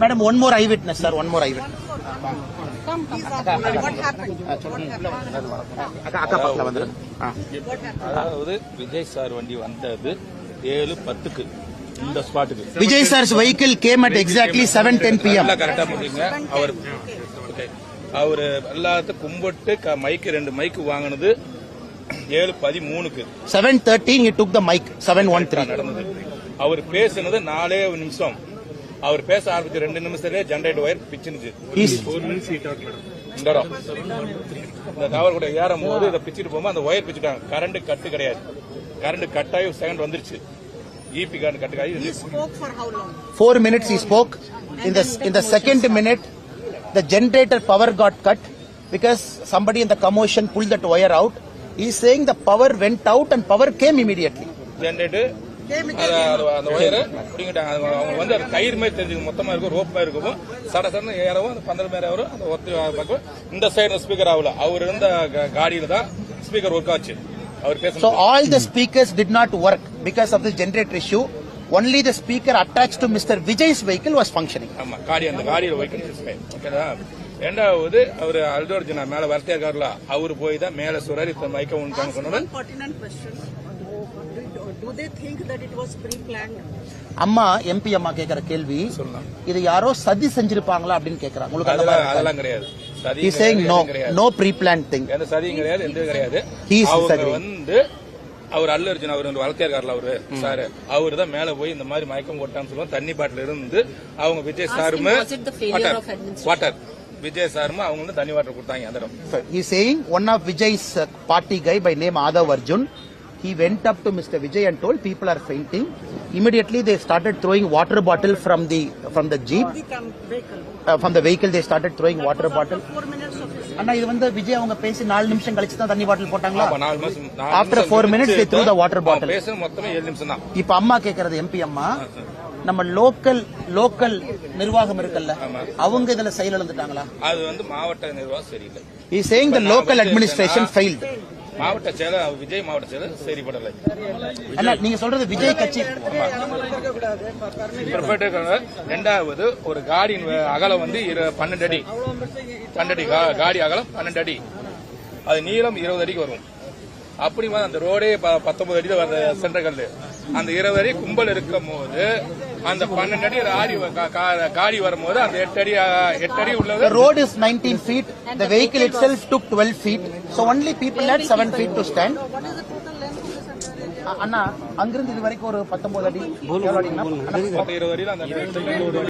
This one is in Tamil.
Madam, one more eyewitness, sir. One more eyewitness. Come. What happened? அதாவது விஜய் சார் வண்டி வந்தது 7:10 இந்த ஸ்பாட்டுக்கு. Vijay sir's vehicle came at exactly 7:10 p.m. கரெக்டா புரியுங்க. அவர் எல்லாத்தையும் கும்பிட்டு மைக்கு 2 மைக்கு வாங்கினது 7:13க்கு. 7:13 he took the mic. 7:13 நடந்தது. அவர் பேசினது 4 நிமிஷம். அவர் பேச ஆரம்பிச்ச 2 நிமிஷத்துலயே ஜெனரேட்டர் ஒயர் பிச்சுனுச்சு. இந்த டவர் கூட ஏறும் போது இதை பிச்சுட்டு போகும்போது அந்த ஒயர் பிச்சுட்டாங்க. கரண்ட் கட்டு கிடையாது. கரண்ட் கட்டாயி செகண்ட் வந்துருச்சு. ஈபி கரண்ட் கட்டு ஆகி. He spoke for how long? 4 minutes he spoke. In the second minute, the generator power got cut because somebody in the commotion pulled that wire out. He is saying the power went out and power came immediately. Generator அந்த ஒயரை பிடிங்கிட்டாங்க. அவங்க வந்து அது கயிறு மாதிரி தெரிஞ்சு மொத்தமா இருக்கும், ரோப் மாதிரி இருக்கும். சடசடன்னு ஏறவும் அந்த 12 மேல வரும். அந்த ஒத்து பக்கம் இந்த சைடு ஸ்பீக்கர் ஆகல. அவர் இருந்த காடியில தான் ஸ்பீக்கர் ஒர்க் ஆச்சு. அவர் பேச. So all the speakers did not work because of the generator issue. Only the speaker attached to Mr. Vijay's vehicle was functioning. ஆமா, அந்த காடியில வெஹிக்கிள் சிஸ்டம். ஓகேதா? ரெண்டாவது அவர் அல்டோர்ஜினா மேல வரத்தே இருக்காருல, அவரு போய் தான் மேல சுரரி மைக்க ஒன்றாங்க சொன்னாரு. Do they think that it was pre-planned? அம்மா எம்பி அம்மா கேக்குற கேள்வி, இது யாரோ சதி செஞ்சிருப்பாங்களா அப்படின்னு கேக்குறாங்க. உங்களுக்கு அதெல்லாம் கிடையாது. He is saying no pre-planned thing. எந்த சதியும் கிடையாது, எந்த கிடையாது. அவங்க வந்து அவர் அல்லர்ஜுன் அவர் வளர்த்தியா இருக்காருல அவரு சார், அவரு தான் மேல போய் இந்த மாதிரி மயக்கம் போட்டான்னு சொல்லுவாங்க. தண்ணி பாட்டில இருந்து அவங்க விஜய் சாருமே வாட்டர் விஜய் சாருமே அவங்க வந்து தண்ணி வாட்டர் கொடுத்தாங்க அந்த இடம். He is saying one of Vijay's party guy by name Adav Arjun, he went up to Mr. Vijay and told people are fainting. Immediately they started throwing water bottle from the jeep. From the vehicle they started throwing water bottle. அண்ணா இது வந்து விஜய் அவங்க பேசி 4 நிமிஷம் கழிச்சு தான் தண்ணி பாட்டில் போட்டாங்களா? After 4 minutes they threw the water bottle. பேச மொத்தமே 7 நிமிஷம் தான். இப்ப அம்மா கேக்குறது எம்பி அம்மா, நம்ம லோக்கல் நிர்வாகம் இருக்குல்ல, அவங்க இதுல செயல் இழந்துட்டாங்களா? அது வந்து மாவட்ட நிர்வாகம் சரியில்லை. He is saying the local administration failed. மாவட்ட செயலர் விஜய் மாவட்ட செயலர் சரிபடலை. நீங்க சொல்றது விஜய் கட்சி. ரெண்டாவது ஒரு காடியின் அகலம் வந்து 12 அடி. காடி அகலம் 12 அடி. அது நீளம் 20 அடிக்கு வரும். அப்படி அந்த ரோடே 19 அடியில் வர சென்ட்ரல். அந்த 20 அடி கும்பல் இருக்கும் போது அந்த 12 அடி காடி வரும்போது அந்த 8 அடி உள்ளது. The road is 19 feet. The vehicle itself took 12 feet. So only people had 7 feet to stand. அண்ணா அங்கிருந்து இது வரைக்கும் ஒரு 19 அடி 20 அடி